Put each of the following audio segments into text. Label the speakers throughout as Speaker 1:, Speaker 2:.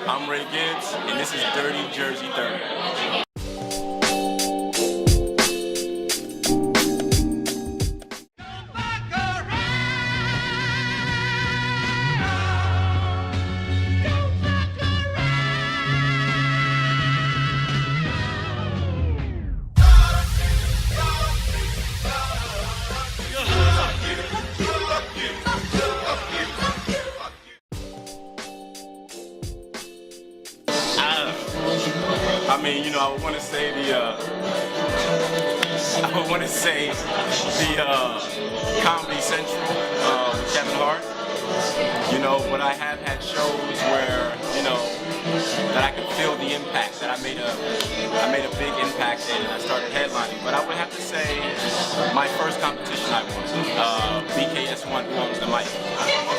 Speaker 1: I'm Rey Gibbs, and this is Dirty Jersey 30. I mean, you know, I would want to say Comedy Central with Kevin Hart. You know, but I have had shows where, you know, that I could feel the impact, that I made a big impact in, and I started headlining. But I would have to say my first competition I won, BKS1 Films the Mic.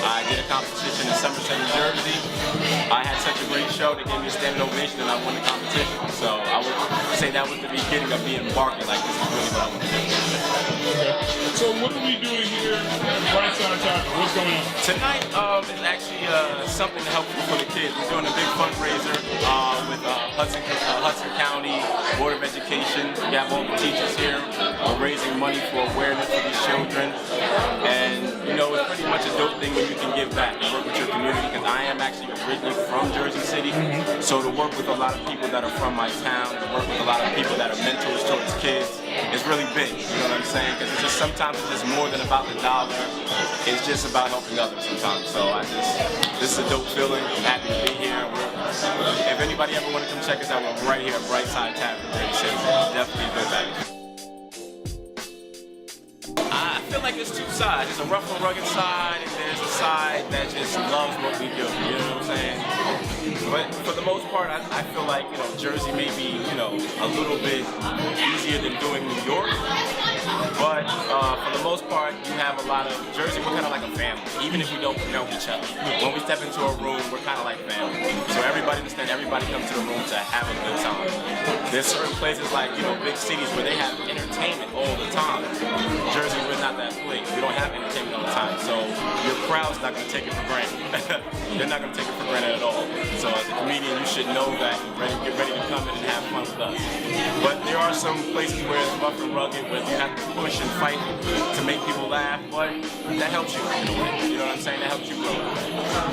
Speaker 1: I did a competition in Somerset, New Jersey. I had such a great show, they gave me a standing ovation, and I won the competition. So I would say that was the beginning of me embarking, like, this is really what I want to do.
Speaker 2: So what are we doing here at Brightside Tavern? What's going on?
Speaker 1: Tonight is actually something to help for the kids. We're doing a big fundraiser with Hudson County Board of Education. We have all the teachers here. We're raising money for awareness for these children. And, you know, it's pretty much a dope thing when you can give back and work with your community, because I am actually originally from Jersey City. So to work with a lot of people that are from my town, to work with a lot of people that are mentors towards kids, it's really big, you know what I'm saying? Because it's just sometimes it's just more than about the dollar. It's just about helping others sometimes. So this is a dope feeling. I'm happy to be here. If anybody ever want to come check us out, we're right here at Brightside Tavern, definitely a good time. I feel like there's two sides. There's a rough and rugged side, and there's a side that just loves what we do, you know what I'm saying? But for the most part, I feel like, you know, Jersey may be, you know, a little bit easier than doing New York. But for the most part, you have a lot of Jersey. We're kind of like a family, even if we don't know each other. When we step into a room, we're kind of like family. So everybody understands. Everybody comes to the room to have a good time. There's certain places like, you know, big cities where they have entertainment all the time. Jersey, we're not that place. We don't have entertainment all the time. So your crowd's not going to take it for granted. They're not going to take it for granted at all. So as a comedian, you should know that. Get ready to come in and have fun with us. But there are some places where it's rough and rugged, where you have to push and fight to make people laugh, but that helps you in a way. You know what I'm saying? That helps you grow.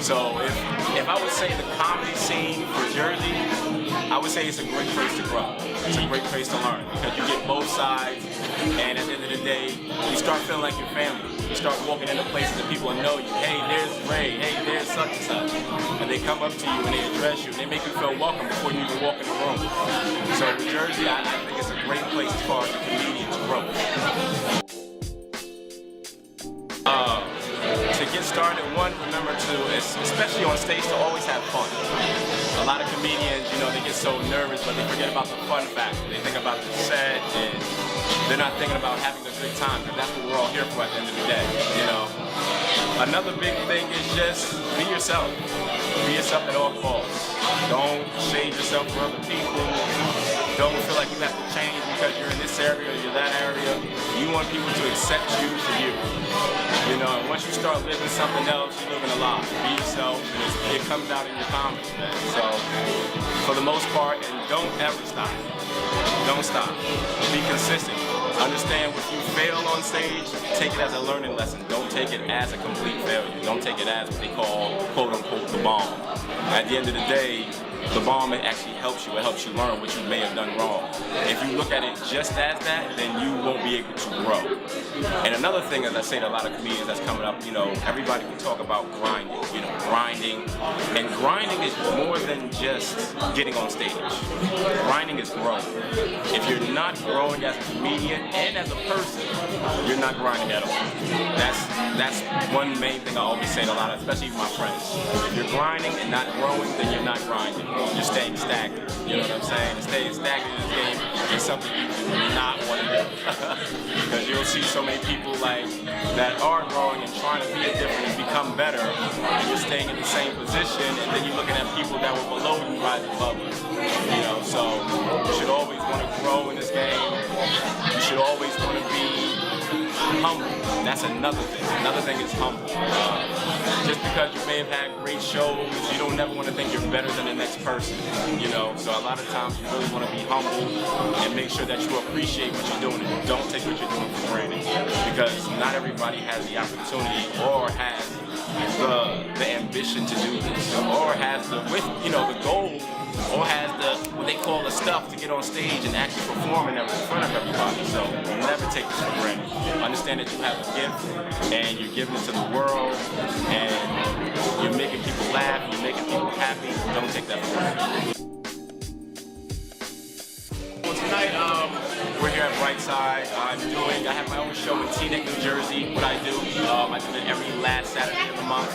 Speaker 1: So if I would say the comedy scene for Jersey, I would say it's a great place to grow. It's a great place to learn, because you get both sides, and at the end of the day, you start feeling like your family. You start walking into places and people know you. Hey, there's Ray. Hey, there's such and such. And they come up to you and they address you, and they make you feel welcome before you even walk in the room. So in Jersey, I think it's a great place as far as the comedians grow. To get started, one, remember to, especially on stage, to always have fun. A lot of comedians, you know, they get so nervous, but they forget about the fun factor. They think about the set, and they're not thinking about having a good time, because that's what we're all here for at the end of the day, you know. Another big thing is just be yourself. Be yourself at all costs. Don't shade yourself for other people. Don't feel like you have to change because you're in this area or you're that area. You want people to accept you for you. You know, and once you start living something else, you're living a lie. Be yourself, and it comes out in your comedy, man. So, for the most part, and don't ever stop. Don't stop. Be consistent. Understand if you fail on stage, take it as a learning lesson. Don't take it as a complete failure. Don't take it as what they call, quote unquote, the bomb. At the end of the day, the bomb actually helps you. It helps you learn what you may have done wrong. If you look at it just as that, then you won't be able to grow. And another thing, as I say to a lot of comedians that's coming up, you know, everybody can talk about grinding, you know, grinding. And grinding is more than just getting on stage. Grinding is growing. If you're not growing as a comedian and as a person, you're not grinding at all. That's one main thing I always say to a lot of, especially my friends. If you're grinding and not growing, then you're not grinding. You're staying stagnant. You know what I'm saying? Staying stagnant in this game is something you do not want to do. Because you'll see so many people like that are growing and trying to be different and become better, and you're staying in the same position, and then you're looking at people that were below you rise above you. You know, so you should always want to grow in this game. You should always want to be humble. That's another thing. Another thing is humble. Just because you may have had great shows, you don't never want to think you're better than the next person, you know? So a lot of times you really want to be humble and make sure that you appreciate what you're doing and you don't take what you're doing for granted. Because not everybody has the opportunity or has the ambition to do this, or has the goal, or has what they call the stuff to get on stage and actually perform in front of everybody. So never take this for granted. Understand that you have a gift and you're giving it to the world and you're making people laugh, you're making people happy. Don't take that for granted. Well, tonight we're here at Brightside. I have my own show in Teaneck, New Jersey. What I do it every last Saturday of the month.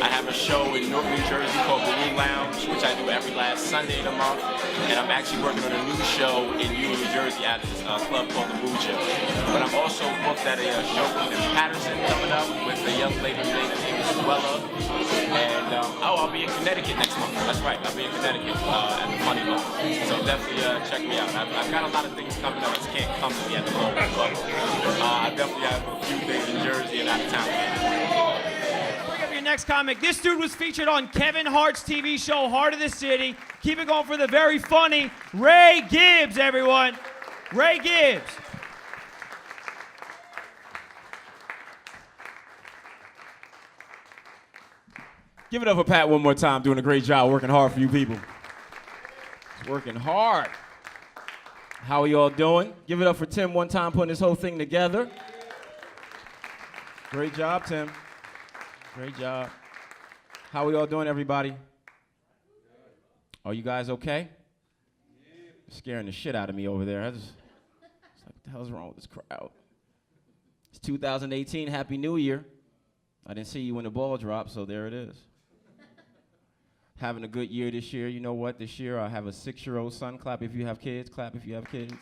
Speaker 1: I have a show in Newark, New Jersey called Balloon Lounge, which I do every last Sunday of the month. And I'm actually working on a new show in Newark, New Jersey at this club called the Mojo. But I'm also booked at a show in Patterson coming up with a young lady named Suella. And I'll be in Connecticut next month. That's right, I'll be in Connecticut at the Funny Bone. So definitely check me out. I've got a lot of things coming up. I just can't come to me at the moment, but I definitely have a few things in Jersey and out of town.
Speaker 3: Bring up your next comic. This dude was featured on Kevin Hart's TV show, Heart of the City. Keep it going for the very funny Rey Gibbs, everyone. Rey Gibbs.
Speaker 4: Give it up for Pat one more time, doing a great job, working hard for you people. He's working hard. How are y'all doing? Give it up for Tim one time, putting this whole thing together. Great job, Tim. Great job. How are y'all doing, everybody? Are you guys okay? Scaring the shit out of me over there. It's like, what the hell's wrong with this crowd? It's 2018, Happy New Year. I didn't see you when the ball dropped, so there it is. Having a good year this year. You know what? This year I have a 6-year-old son. Clap if you have kids. Clap if you have kids.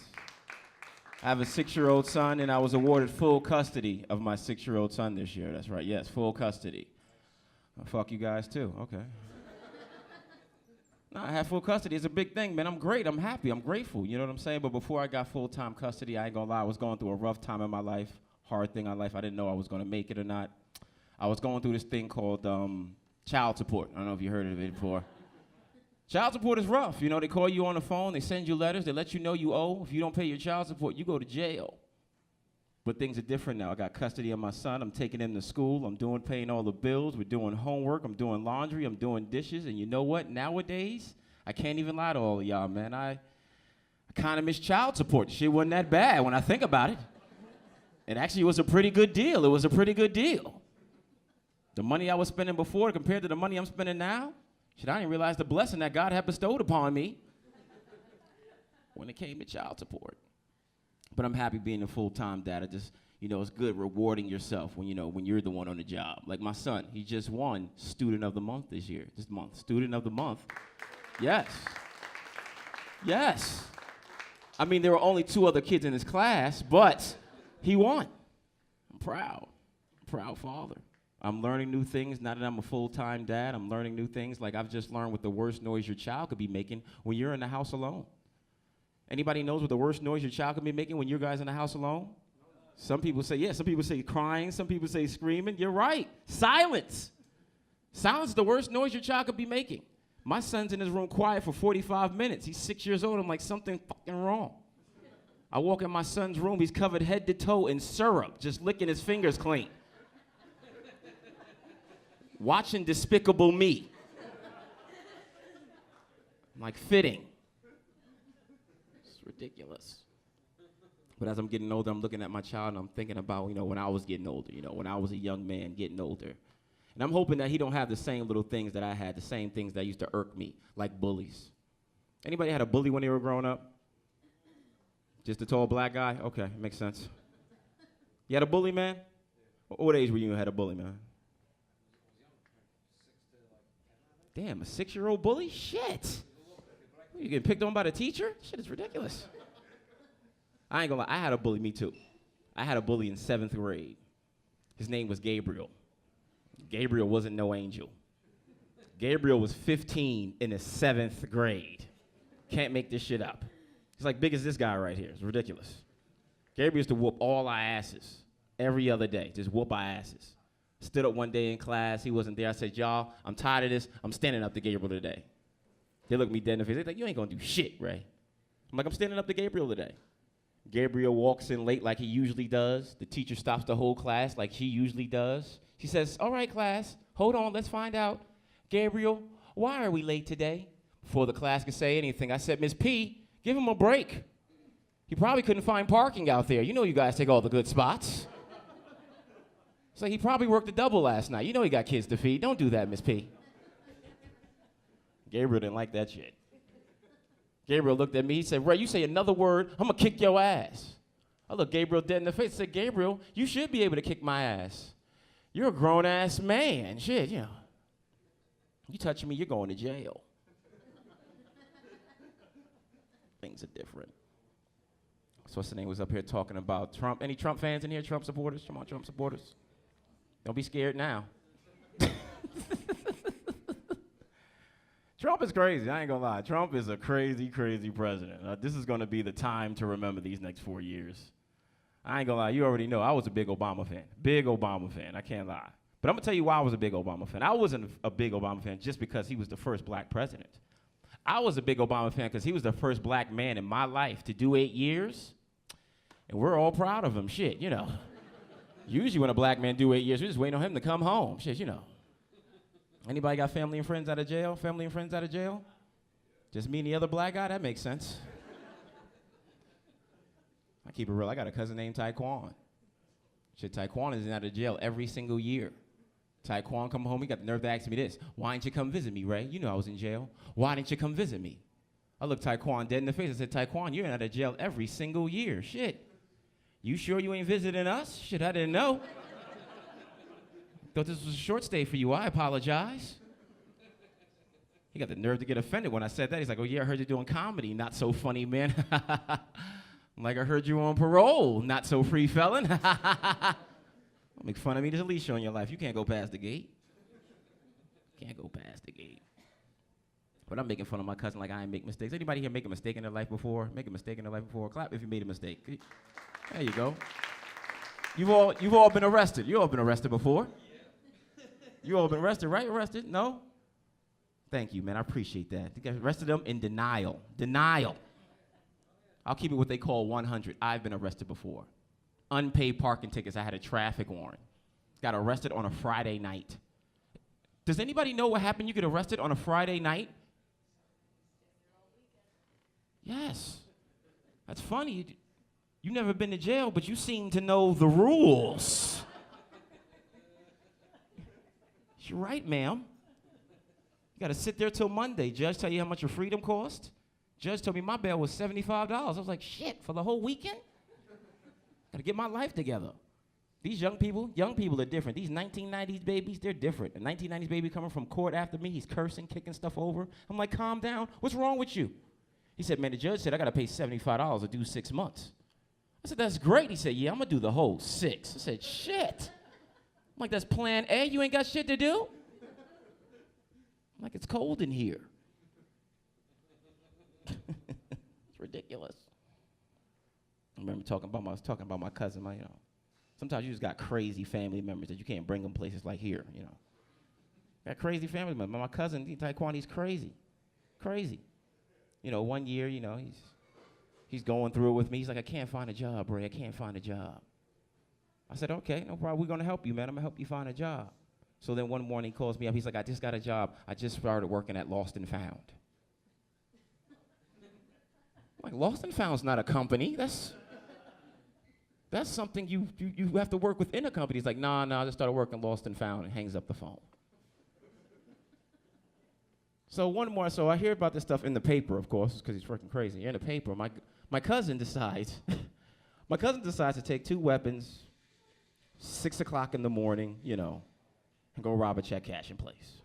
Speaker 4: I have a 6-year-old son, and I was awarded full custody of my 6-year-old son this year. That's right. Yes, full custody. Fuck you guys, too. Okay. No, I have full custody. It's a big thing, man. I'm great. I'm happy. I'm grateful. You know what I'm saying? But before I got full-time custody, I ain't gonna lie, I was going through a rough time in my life, hard thing in life. I didn't know I was gonna make it or not. I was going through this thing called child support. I don't know if you heard of it before. Child support is rough. You know, they call you on the phone, they send you letters, they let you know you owe. If you don't pay your child support, you go to jail. But things are different now. I got custody of my son. I'm taking him to school. I'm paying all the bills. We're doing homework. I'm doing laundry. I'm doing dishes. And you know what? Nowadays, I can't even lie to all of y'all, man. I kind of miss child support. Shit wasn't that bad when I think about it. It actually was a pretty good deal. It was a pretty good deal. The money I was spending before compared to the money I'm spending now, shit, I didn't realize the blessing that God had bestowed upon me when it came to child support. But I'm happy being a full-time dad. It just, you know, it's good rewarding yourself when, you know, when you're the one on the job. Like my son, he just won Student of the Month this month. Student of the Month. Yes. Yes. I mean, there were only 2 other kids in his class, but he won. I'm proud. Proud father. I'm learning new things now that I'm a full-time dad. I'm learning new things. Like I've just learned what the worst noise your child could be making when you're in the house alone. Anybody knows what the worst noise your child could be making when you guys in the house alone? Some people say, yeah, some people say crying, some people say screaming. You're right. Silence. Silence is the worst noise your child could be making. My son's in his room quiet for 45 minutes. He's 6 years old. I'm like, something fucking wrong. I walk in my son's room. He's covered head to toe in syrup, just licking his fingers clean. Watching Despicable Me. I'm like, fitting. It's ridiculous. But as I'm getting older, I'm looking at my child and I'm thinking about, you know, when I was getting older, you know, when I was a young man getting older. And I'm hoping that he don't have the same little things that I had, the same things that used to irk me, like bullies. Anybody had a bully when they were growing up? Just a tall black guy? Okay, makes sense. You had a bully, man? What age were you when you had a bully, man? Damn, a 6-year-old bully? Shit. You getting picked on by the teacher? Shit is ridiculous. I ain't gonna lie, I had a bully, me too. I had a bully in 7th grade. His name was Gabriel. Gabriel wasn't no angel. Gabriel was 15 in the 7th grade. Can't make this shit up. He's like big as this guy right here. It's ridiculous. Gabriel used to whoop all our asses. Every other day, just whoop our asses. Stood up one day in class, he wasn't there. I said, y'all, I'm tired of this. I'm standing up to Gabriel today. They looked me dead in the face. They're like, you ain't gonna do shit, Ray. I'm like, I'm standing up to Gabriel today. Gabriel walks in late like he usually does. The teacher stops the whole class like he usually does. She says, all right, class, hold on, let's find out. Gabriel, why are we late today? Before the class could say anything, I said, Miss P, give him a break. He probably couldn't find parking out there. You know you guys take all the good spots. So he probably worked a double last night. You know he got kids to feed. Don't do that, Miss P. Gabriel didn't like that shit. Gabriel looked at me, he said, Ray, you say another word, I'm gonna kick your ass. I looked Gabriel dead in the face and said, Gabriel, you should be able to kick my ass. You're a grown-ass man, shit, you know. You touching me, you're going to jail. Things are different. So what's the name was up here talking about Trump. Any Trump fans in here, Trump supporters? Come on, Trump supporters. Don't be scared now. Trump is crazy, I ain't gonna lie. Trump is a crazy, crazy president. This is gonna be the time to remember these next 4 years. I ain't gonna lie, you already know I was a big Obama fan, I can't lie. But I'm gonna tell you why I was a big Obama fan. I wasn't a big Obama fan just because he was the first black president. I was a big Obama fan because he was the first black man in my life to do 8 years, and we're all proud of him, shit, you know. Usually when a black man do 8 years, we're just waiting on him to come home, shit, you know. Anybody got family and friends out of jail? Family and friends out of jail? Just me and the other black guy? That makes sense. I keep it real. I got a cousin named Taekwon. Shit, Taekwon is out of jail every single year. Taekwon come home, he got the nerve to ask me this. Why didn't you come visit me, Ray? You know I was in jail. Why didn't you come visit me? I looked Taekwon dead in the face. I said, Taekwon, you're out of jail every single year. Shit. You sure you ain't visiting us? Shit, I didn't know. Thought this was a short stay for you. I apologize. He got the nerve to get offended when I said that. He's like, oh, yeah, I heard you're doing comedy. Not so funny, man. I'm like, I heard you on parole. Not so free felon. Don't make fun of me. There's a leash on your life. You can't go past the gate. Can't go past the gate. But I'm making fun of my cousin like I ain't make mistakes. Anybody here make a mistake in their life before? Make a mistake in their life before? Clap if you made a mistake. There you go. You've all been arrested. You all been arrested before. You all been arrested, right? Arrested? No? Thank you, man. I appreciate that. You guys arrested them in denial. Denial. I'll keep it what they call 100. I've been arrested before. Unpaid parking tickets. I had a traffic warrant. Got arrested on a Friday night. Does anybody know what happened? You get arrested on a Friday night? Yes. That's funny. You've never been to jail, but you seem to know the rules. You're right, ma'am. You got to sit there till Monday. Judge tell you how much your freedom cost? Judge told me my bail was $75. I was like, shit, for the whole weekend? Got to get my life together. These young people are different. These 1990s babies, they're different. A 1990s baby coming from court after me, he's cursing, kicking stuff over. I'm like, calm down. What's wrong with you? He said, man, the judge said I got to pay $75 to do 6 months. I said, that's great. He said, yeah, I'm going to do the whole 6. I said, shit. I'm like, that's plan A? You ain't got shit to do? I'm like, it's cold in here. It's ridiculous. I remember I was talking about my cousin, you know. Sometimes you just got crazy family members that you can't bring them places like here, you know. Got crazy family members. My cousin, Taekwon, he's crazy. Crazy. You know, one year, you know, he's going through it with me. He's like, I can't find a job, Ray. I can't find a job. I said, okay, no problem. We're going to help you, man. I'm going to help you find a job. So then one morning he calls me up. He's like, I just got a job. I just started working at Lost and Found. I'm like, Lost and Found's not a company. That's something you have to work within a company. He's like, nah, I just started working Lost and Found, and hangs up the phone. So I hear about this stuff in the paper, of course, because he's freaking crazy. You're in the paper. My cousin decides to take 2 weapons, 6 o'clock in the morning, you know, and go rob a check cashing place.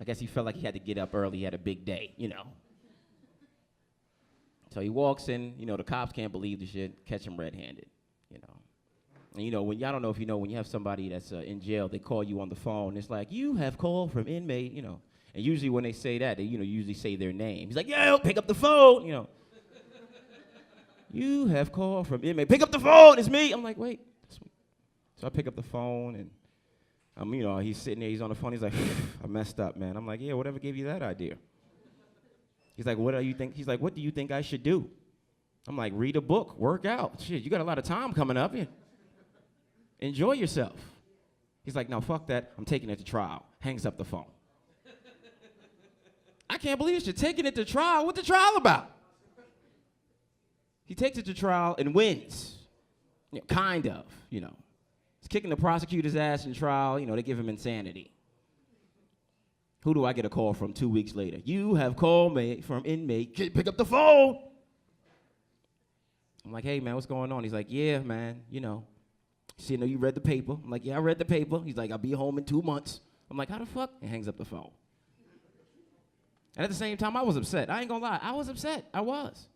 Speaker 4: I guess he felt like he had to get up early. He had a big day, you know. So he walks in, you know, the cops can't believe the shit, catch him red-handed, you know. And, you know, I don't know if you know, when you have somebody that's in jail, they call you on the phone. It's like, you have called from inmate, you know. And usually when they say that, they, you know, usually say their name. He's like, yo, pick up the phone, you know. You have called from inmate. Pick up the phone, it's me. I'm like, wait, So I pick up the phone, and he's sitting there, he's on the phone, he's like, I messed up, man. I'm like, yeah, whatever gave you that idea? He's like, what do you think? He's like, what do you think I should do? I'm like, read a book, work out. Shit, you got a lot of time coming up. Enjoy yourself. He's like, no, fuck that. I'm taking it to trial. Hangs up the phone. I can't believe you're taking it to trial. What's the trial about? He takes it to trial and wins. Kind of. He's kicking the prosecutor's ass in trial. They give him insanity. Who do I get a call from 2 weeks later? You have called me from inmate. Pick up the phone. I'm like, hey, man, what's going on? He's like, yeah, man, See, you read the paper. I'm like, yeah, I read the paper. He's like, I'll be home in 2 months. I'm like, how the fuck? And hangs up the phone. And at the same time, I was upset. I ain't gonna lie. I was upset. I was.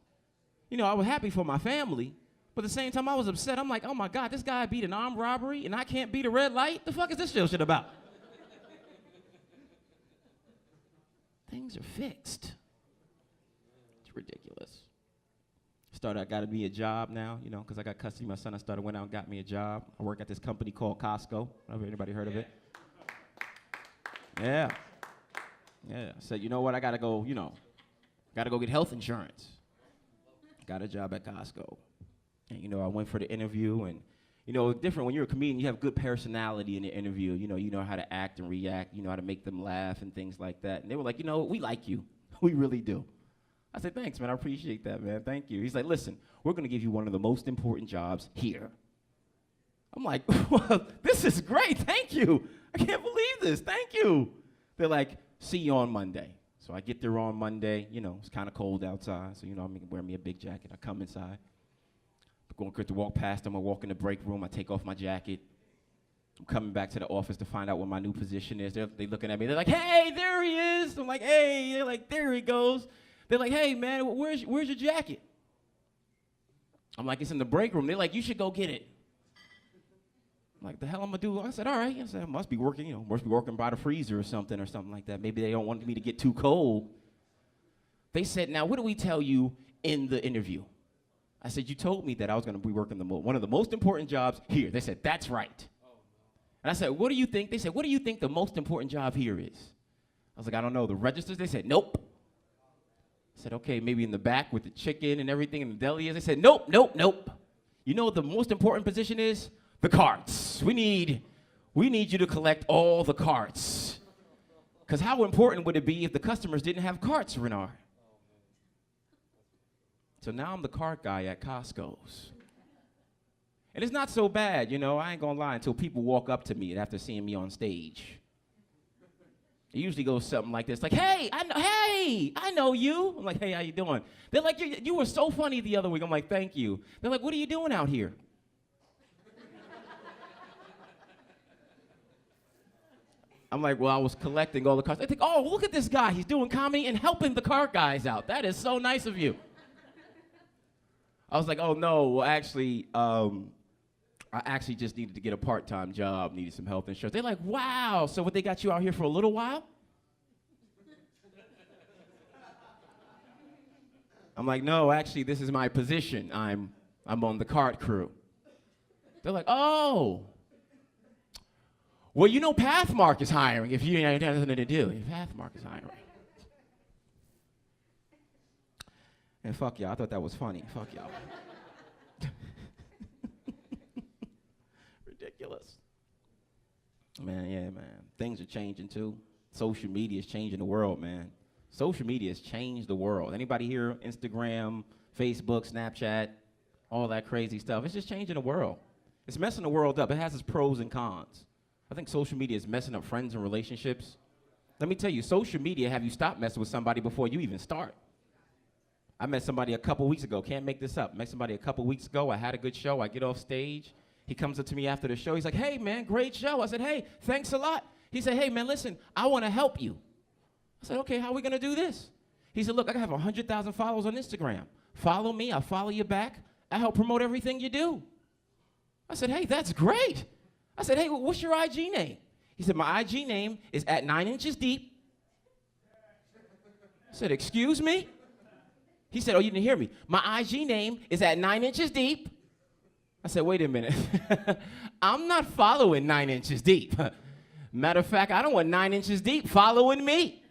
Speaker 4: I was happy for my family. But at the same time, I was upset. I'm like, oh, my God, this guy beat an armed robbery, and I can't beat a red light? The fuck is this shit about? Things are fixed. It's ridiculous. I got me a job now, because I got custody of my son. Went out and got me a job. I work at this company called Costco. I don't know if anybody heard of it. Yeah. I said, you know what? I got to go, got to go get health insurance. Got a job at Costco. And, I went for the interview. And, different when you're a comedian, you have good personality in the interview. You know how to act and react. You know how to make them laugh and things like that. And they were like, we like you. We really do. I said, thanks, man. I appreciate that, man. Thank you. He's like, listen, we're going to give you one of the most important jobs here. I'm like, well, this is great. Thank you. I can't believe this. Thank you. They're like, see you on Monday. So I get there on Monday. It's kind of cold outside. So, I'm wearing me a big jacket. I come inside. I'm going to walk past them. I walk in the break room. I take off my jacket. I'm coming back to the office to find out what my new position is. They're looking at me. They're like, hey, there he is. I'm like, hey. They're like, there he goes. They're like, hey, man, where's your jacket? I'm like, it's in the break room. They're like, you should go get it. I'm like, the hell I'm going to do? I said, all right. I said, I must be working, by the freezer or something like that. Maybe they don't want me to get too cold. They said, now, what do we tell you in the interview? I said, you told me that I was going to be working one of the most important jobs here. They said, that's right. And I said, what do you think? They said, what do you think the most important job here is? I was like, I don't know. The registers? They said, nope. I said, okay, maybe in the back with the chicken and everything in the deli is. They said, nope. You know what the most important position is? The carts. We need you to collect all the carts. Because how important would it be if the customers didn't have carts, Renard? So now I'm the cart guy at Costco's. And it's not so bad, I ain't gonna lie, until people walk up to me after seeing me on stage. It usually goes something like this, like, hey, I know you. I'm like, hey, how you doing? They're like, you were so funny the other week. I'm like, thank you. They're like, what are you doing out here? I'm like, well, I was collecting all the carts. They think, oh, look at this guy. He's doing comedy and helping the cart guys out. That is so nice of you. I was like, oh, no, well, actually, I actually just needed to get a part-time job, needed some health insurance. They're like, wow, so what, they got you out here for a little while? I'm like, no, actually, this is my position. I'm on the cart crew. They're like, oh. Well, Pathmark is hiring if you ain't nothing to do. Pathmark is hiring. And fuck y'all, I thought that was funny. Fuck y'all. Ridiculous. Man. Things are changing too. Social media is changing the world, man. Social media has changed the world. Anybody here? Instagram, Facebook, Snapchat, all that crazy stuff. It's just changing the world. It's messing the world up. It has its pros and cons. I think social media is messing up friends and relationships. Let me tell you, social media have you stop messing with somebody before you even start. I met somebody a couple weeks ago. Can't make this up. Met somebody a couple weeks ago. I had a good show. I get off stage. He comes up to me after the show. He's like, hey, man, great show. I said, hey, thanks a lot. He said, hey, man, listen, I want to help you. I said, okay, how are we going to do this? He said, look, I have 100,000 followers on Instagram. Follow me. I'll follow you back. I help promote everything you do. I said, hey, that's great. I said, hey, what's your IG name? He said, my IG name is at 9 inches deep. I said, excuse me? He said, oh, you didn't hear me. My IG name is at 9 inches deep. I said, wait a minute. I'm not following 9 inches deep. Matter of fact, I don't want 9 inches deep following me.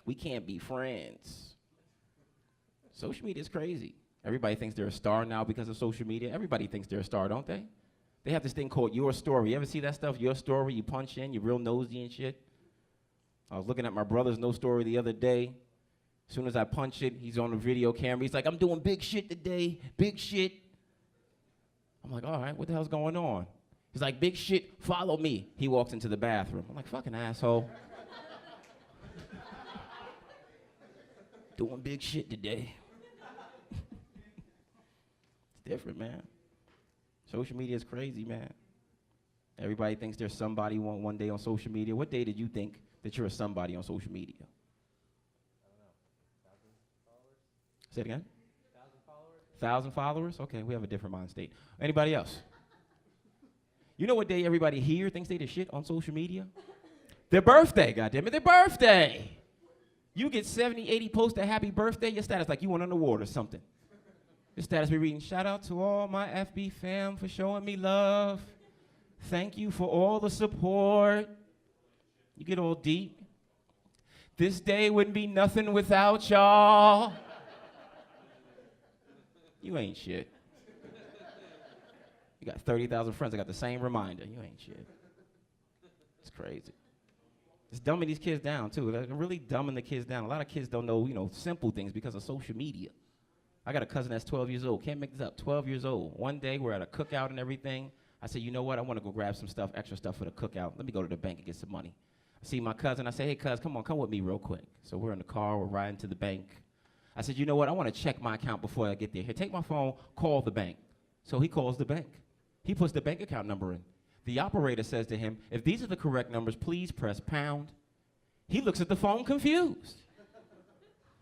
Speaker 4: We can't be friends. Social media is crazy. Everybody thinks they're a star now because of social media. Everybody thinks they're a star, don't they? They have this thing called Your Story. You ever see that stuff? Your Story, you punch in, you're real nosy and shit. I was looking at my brother's No Story the other day. As soon as I punch it, he's on the video camera. He's like, I'm doing big shit today, big shit. I'm like, all right, what the hell's going on? He's like, big shit, follow me. He walks into the bathroom. I'm like, fucking asshole. Doing big shit today. It's different, man. Social media is crazy, man. Everybody thinks they're somebody one day on social media. What day did you think that you're a somebody on social media?
Speaker 5: I don't know. 1,000 followers?
Speaker 4: Say it again?
Speaker 5: 1,000 followers?
Speaker 4: 1,000 followers? Okay, we have a different mind state. Anybody else? You know what day everybody here thinks they the shit on social media? Their birthday, goddammit, their birthday. You get 70, 80 posts a happy birthday, your status like you won an award or something. Your status be reading, shout out to all my FB fam for showing me love. Thank you for all the support. You get all deep. This day wouldn't be nothing without y'all. You ain't shit. You got 30,000 friends that got the same reminder. You ain't shit. It's crazy. It's dumbing these kids down, too. They're really dumbing the kids down. A lot of kids don't know, simple things because of social media. I got a cousin that's 12 years old. Can't make this up. 12 years old. One day, we're at a cookout and everything. I said, you know what? I want to go grab some stuff, extra stuff for the cookout. Let me go to the bank and get some money. I see my cousin. I say, hey, cuz, come with me real quick. So we're in the car. We're riding to the bank. I said, you know what? I want to check my account before I get there. Here, take my phone. Call the bank. So he calls the bank. He puts the bank account number in. The operator says to him, if these are the correct numbers, please press pound. He looks at the phone confused.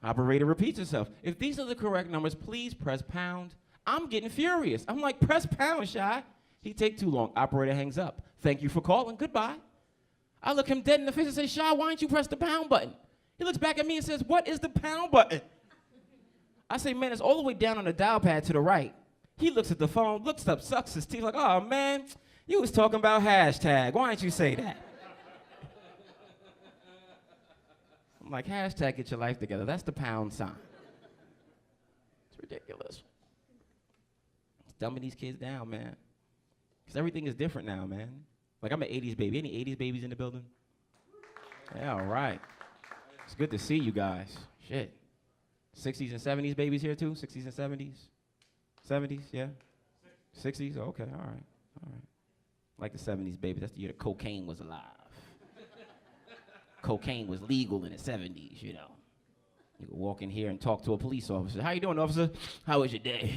Speaker 4: Operator repeats himself. If these are the correct numbers, please press pound. I'm getting furious. I'm like, press pound, Shy. He take too long. Operator hangs up. Thank you for calling. Goodbye. I look him dead in the face and say, Shy, why didn't you press the pound button? He looks back at me and says, what is the pound button? I say, man, it's all the way down on the dial pad to the right. He looks at the phone, looks up, sucks his teeth like, oh, man, you was talking about hashtag. Why didn't you say that? I'm like, hashtag get your life together. That's the pound sign. It's ridiculous. It's dumbing these kids down, man. Because everything is different now, man. Like, I'm an 80s baby. Any 80s babies in the building? Yeah, all right. It's good to see you guys. Shit. 60s and 70s babies here, too? 60s and 70s? 70s, yeah? 60s? Okay, all right. All right. Like the 70s, baby. That's the year the cocaine was alive. Cocaine was legal in the 70s, You could walk in here and talk to a police officer. How you doing, officer? How was your day?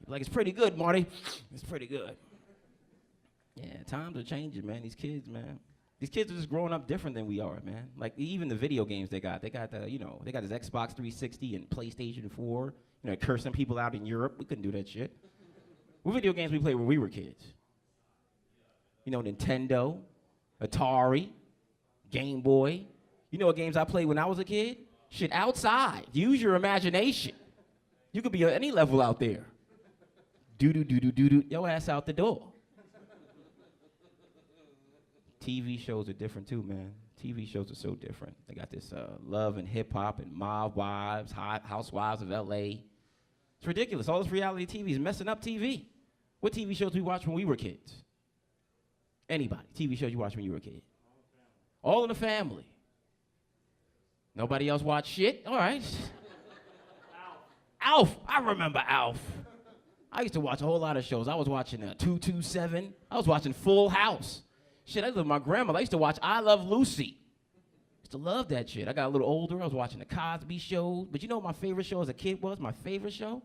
Speaker 4: Like, it's pretty good, Marty. It's pretty good. Yeah, times are changing, man. These kids, man. These kids are just growing up different than we are, man. Like, even the video games they got the, they got this Xbox 360 and PlayStation 4. Cursing people out in Europe. We couldn't do that shit. What video games we played when we were kids? Nintendo, Atari, Game Boy. You know what games I played when I was a kid? Shit, outside. Use your imagination. You could be at any level out there. Do-do-do-do-do-do. Your ass out the door. TV shows are different too, man. TV shows are so different. They got this love and hip hop and Mob Wives, Housewives of LA. It's ridiculous. All this reality TV is messing up TV. What TV shows we watched when we were kids? Anybody. TV shows you watched when you were a kid? All in the Family. Nobody else watch shit? All right. Alf. I remember Alf. I used to watch a whole lot of shows. I was watching 227. I was watching Full House. Shit, I lived with my grandmother. I used to watch I Love Lucy. Used to love that shit. I got a little older. I was watching the Cosby Show. But you know what my favorite show as a kid was? My favorite show?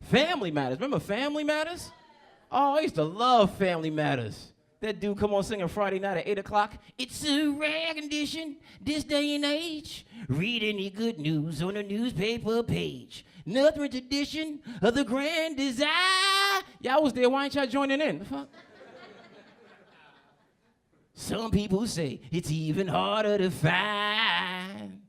Speaker 4: Family Matters. Remember Family Matters? Oh, I used to love Family Matters. That dude come on singing Friday night at 8 o'clock. It's a rare condition, this day and age. Read any good news on a newspaper page. Another tradition of the grand desire. Yeah, I was there. Why ain't y'all joining in? The fuck? Some people say it's even harder to find.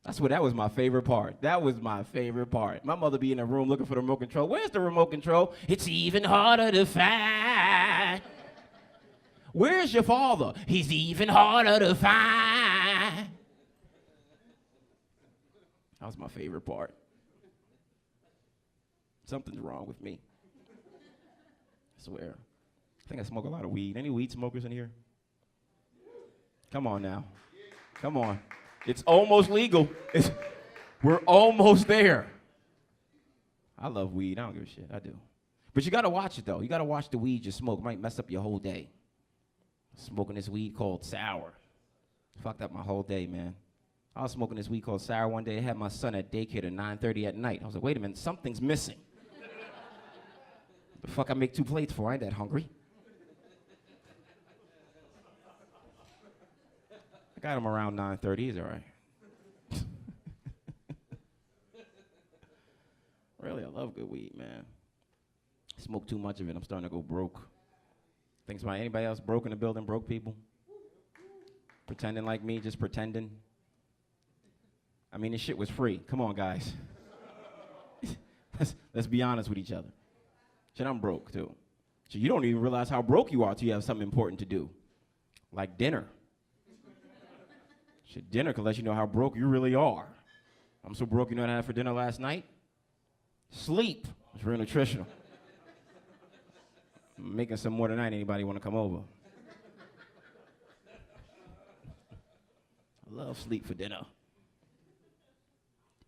Speaker 4: I swear that was my favorite part. That was my favorite part. My mother be in the room looking for the remote control. Where's the remote control? It's even harder to find. Where's your father? He's even harder to find. That was my favorite part. Something's wrong with me. I swear. I think I smoke a lot of weed. Any weed smokers in here? Come on now. Come on. It's almost legal. We're almost there. I love weed. I don't give a shit. I do. But you got to watch it, though. You got to watch the weed you smoke. It might mess up your whole day. Smoking this weed called sour. Fucked up my whole day, man. I was smoking this weed called sour one day. I had my son at daycare at 9:30 at night. I was like, wait a minute, something's missing. The fuck I make 2 plates for? I ain't that hungry. I got him around 9:30. He's all right. Really, I love good weed, man. Smoke too much of it, I'm starting to go broke. Thanks about anybody else broke in the building, broke people? Pretending like me, just pretending. I mean, this shit was free. Come on, guys. let's be honest with each other. Shit, I'm broke, too. So you don't even realize how broke you are till you have something important to do. Like dinner. Shit, dinner can let you know how broke you really are. I'm so broke, you know what I had for dinner last night? Sleep. It's real nutritional. I'm making some more tonight. Anybody want to come over? I love sleep for dinner.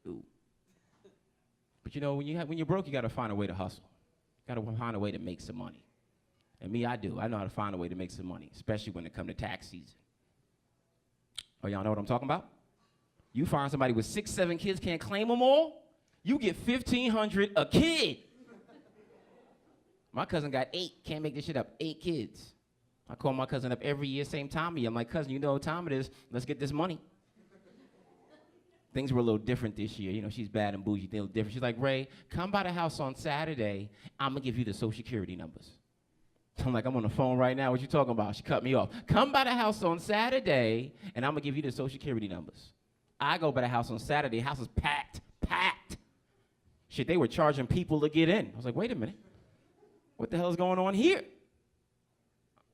Speaker 4: Ooh. But you know, when you're broke, you got to find a way to hustle. Got to find a way to make some money. And me, I do. I know how to find a way to make some money, especially when it comes to tax season. Oh, y'all know what I'm talking about? You find somebody with 6, 7 kids, can't claim them all, you get $1,500 a kid. My cousin got 8, can't make this shit up, 8 kids. I call my cousin up every year, same time of year. I'm like, cousin, you know what time it is, let's get this money. Things were a little different this year. You know, she's bad and bougie, they're a little different. She's like, Ray, come by the house on Saturday, I'm gonna give you the Social Security numbers. I'm like, I'm on the phone right now, what you talking about? She cut me off. Come by the house on Saturday, and I'm gonna give you the Social Security numbers. I go by the house on Saturday, house is packed. Shit, they were charging people to get in. I was like, wait a minute. What the hell is going on here?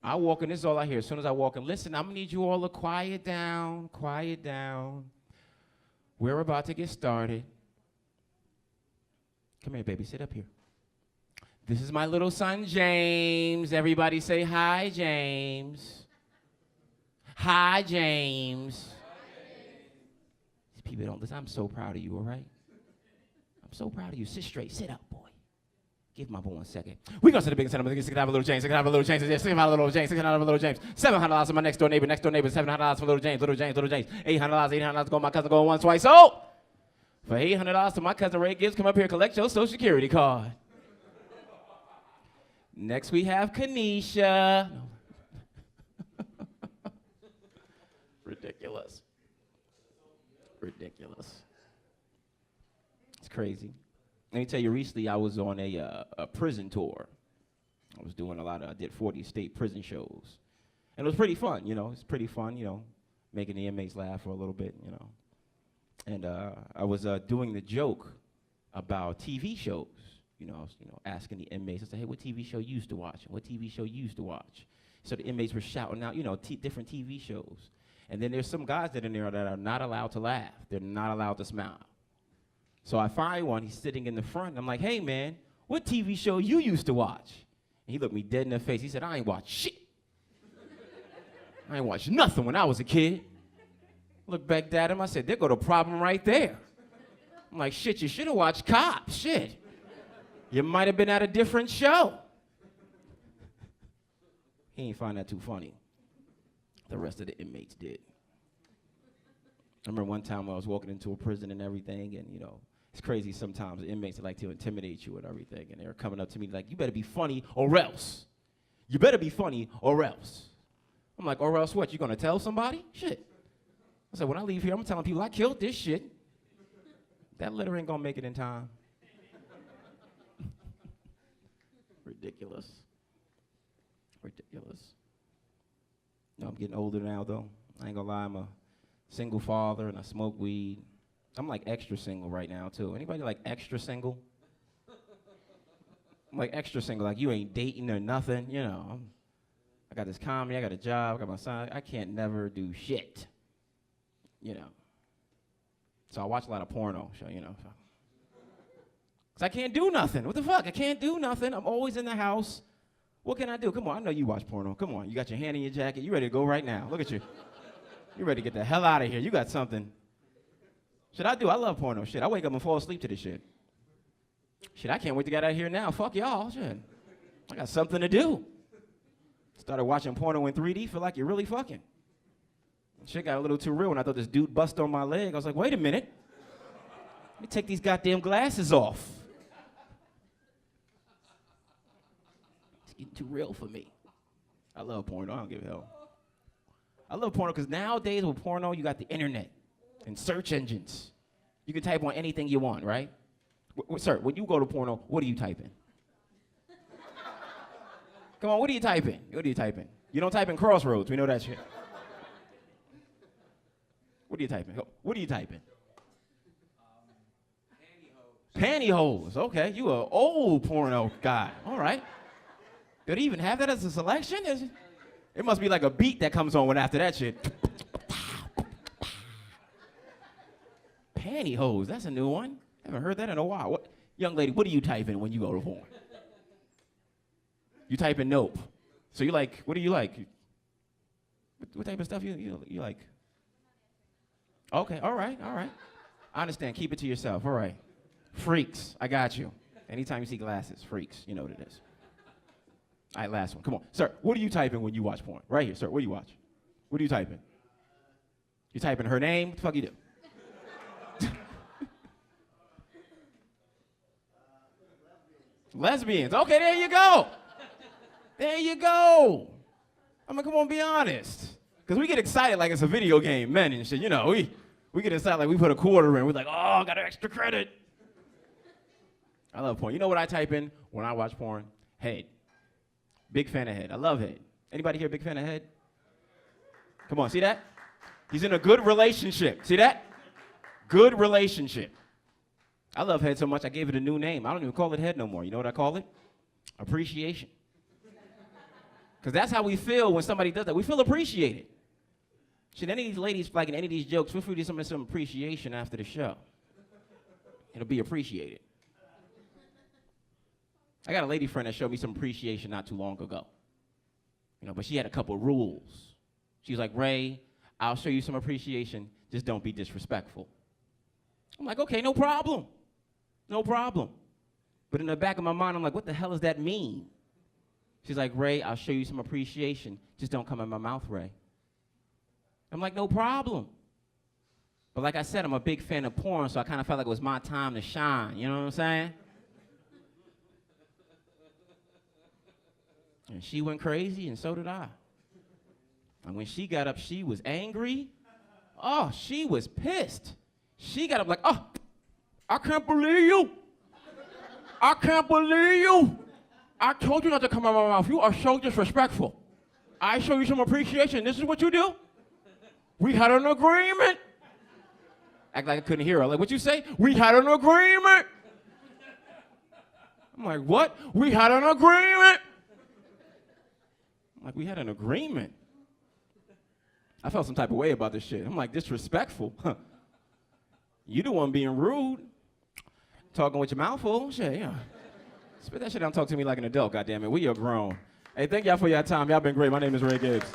Speaker 4: I walk in, this is all I hear. As soon as I walk in, listen, I'm gonna need you all to quiet down. We're about to get started. Come here, baby, sit up here. This is my little son, James. Everybody say hi, James. Hi, James. These people don't listen. I'm so proud of you, all right? I'm so proud of you. Sit straight. Sit up, boy. Give my boy 1 second. We're going to the biggest center. Let's have a little James. Have a little James. Let's have a little James. Have a little James. $700 for my next door neighbor. $700 for little James. $800. $800 go. My cousin going once, twice. So, for $800 to my cousin Rey Gibbs, come up here, collect your Social Security card. Next we have Kanisha. Ridiculous. It's crazy. Let me tell you, recently I was on a prison tour. I did 40 state prison shows. And it was pretty fun, you know. It's pretty fun, you know, making the inmates laugh for a little bit, you know. And I was doing the joke about TV shows. You know, I was, asking the inmates, I said, hey, what TV show you used to watch? What TV show you used to watch? So the inmates were shouting out, different TV shows. And then there's some guys that are in there that are not allowed to laugh. They're not allowed to smile. So I find one, he's sitting in the front. I'm like, hey, man, what TV show you used to watch? And he looked me dead in the face. He said, I ain't watch shit. I ain't watch nothing when I was a kid. Looked back at him, I said, there go the problem right there. I'm like, shit, you should have watched Cops, shit. You might have been at a different show. He ain't find that too funny. The rest of the inmates did. I remember one time when I was walking into a prison and everything, and it's crazy sometimes. The inmates like to intimidate you and everything, and they're coming up to me like, you better be funny or else. You better be funny or else. I'm like, or else what? You gonna tell somebody? Shit. I said, when I leave here, I'm telling people I killed this shit. That letter ain't gonna make it in time. Ridiculous. I'm getting older now, though. I ain't gonna lie, I'm a single father, and I smoke weed. I'm like extra single right now too. Anybody like extra single? I'm like extra single, like you ain't dating or nothing, you know. I got this comedy, I got a job, I got my son. I can't never do shit, you know. So I watch a lot of porno, so, you know. So. Cause I can't do nothing. What the fuck? I can't do nothing. I'm always in the house. What can I do? Come on, I know you watch porno. Come on, you got your hand in your jacket. You ready to go right now? Look at you. You ready to get the hell out of here. You got something. Shit, I do. I love porno. Shit, I wake up and fall asleep to this shit. Shit, I can't wait to get out of here now. Fuck y'all. Shit. I got something to do. Started watching porno in 3D. Feel like you're really fucking. Shit got a little too real when I thought this dude bust on my leg. I was like, wait a minute. Let me take these goddamn glasses off. It's getting too real for me. I love porno. I don't give a hell. I love porno because nowadays with porno, you got the internet and search engines. You can type on anything you want, right? Sir, when you go to porno, what are you typing? Come on, what are you typing? What are you typing? You don't type in Crossroads. We know that shit. What are you typing? What are you typing? Pantyhose. Okay, you an old porno guy. All right. Do they even have that as a selection? It must be like a beat that comes on when after that shit. Pantyhose. That's a new one. Haven't heard that in a while. What, young lady, what are you typing when you go to porn? You type in nope. So you like, what do you like? What type of stuff you like? Okay, all right. I understand, keep it to yourself, all right. Freaks, I got you. Anytime you see glasses, freaks, you know what it is. All right, last one, come on. Sir, what are you typing when you watch porn? Right here, sir, what do you watch? What are you typing? You typing her name? What the fuck you do? Lesbians, okay, there you go. There you go. I mean, come on, be honest. Because we get excited like it's a video game, men and shit. You know, we get excited like we put a quarter in. We're like, oh, I got an extra credit. I love porn. You know what I type in when I watch porn? Head. Big fan of head. I love head. Anybody here big fan of head? Come on, see that? He's in a good relationship. See that? Good relationship. I love head so much I gave it a new name. I don't even call it head no more. You know what I call it? Appreciation. Because that's how we feel when somebody does that. We feel appreciated. Should any of these ladies like in any of these jokes, feel free to do some appreciation after the show. It'll be appreciated. I got a lady friend that showed me some appreciation not too long ago. You know, but she had a couple rules. She was like, Ray, I'll show you some appreciation, just don't be disrespectful. I'm like, okay, no problem. No problem. But in the back of my mind, I'm like, what the hell does that mean? She's like, Ray, I'll show you some appreciation. Just don't come in my mouth, Ray. I'm like, no problem. But like I said, I'm a big fan of porn, so I kind of felt like it was my time to shine. You know what I'm saying? And she went crazy, and so did I. And when she got up, she was angry. Oh, she was pissed. She got up like, oh, I can't believe you. I can't believe you. I told you not to come out of my mouth. You are so disrespectful. I show you some appreciation. This is what you do? We had an agreement. Act like I couldn't hear her. Like, what you say? We had an agreement. I'm like, what? We had an agreement. I'm like, we had an agreement. I felt some type of way about this shit. I'm like, disrespectful. Huh. You the one being rude. Talking with your mouth full. Shit, yeah. Spit that shit out and talk to me like an adult, goddammit. We are grown. Hey, thank y'all for your time. Y'all been great. My name is Rey Gibbs.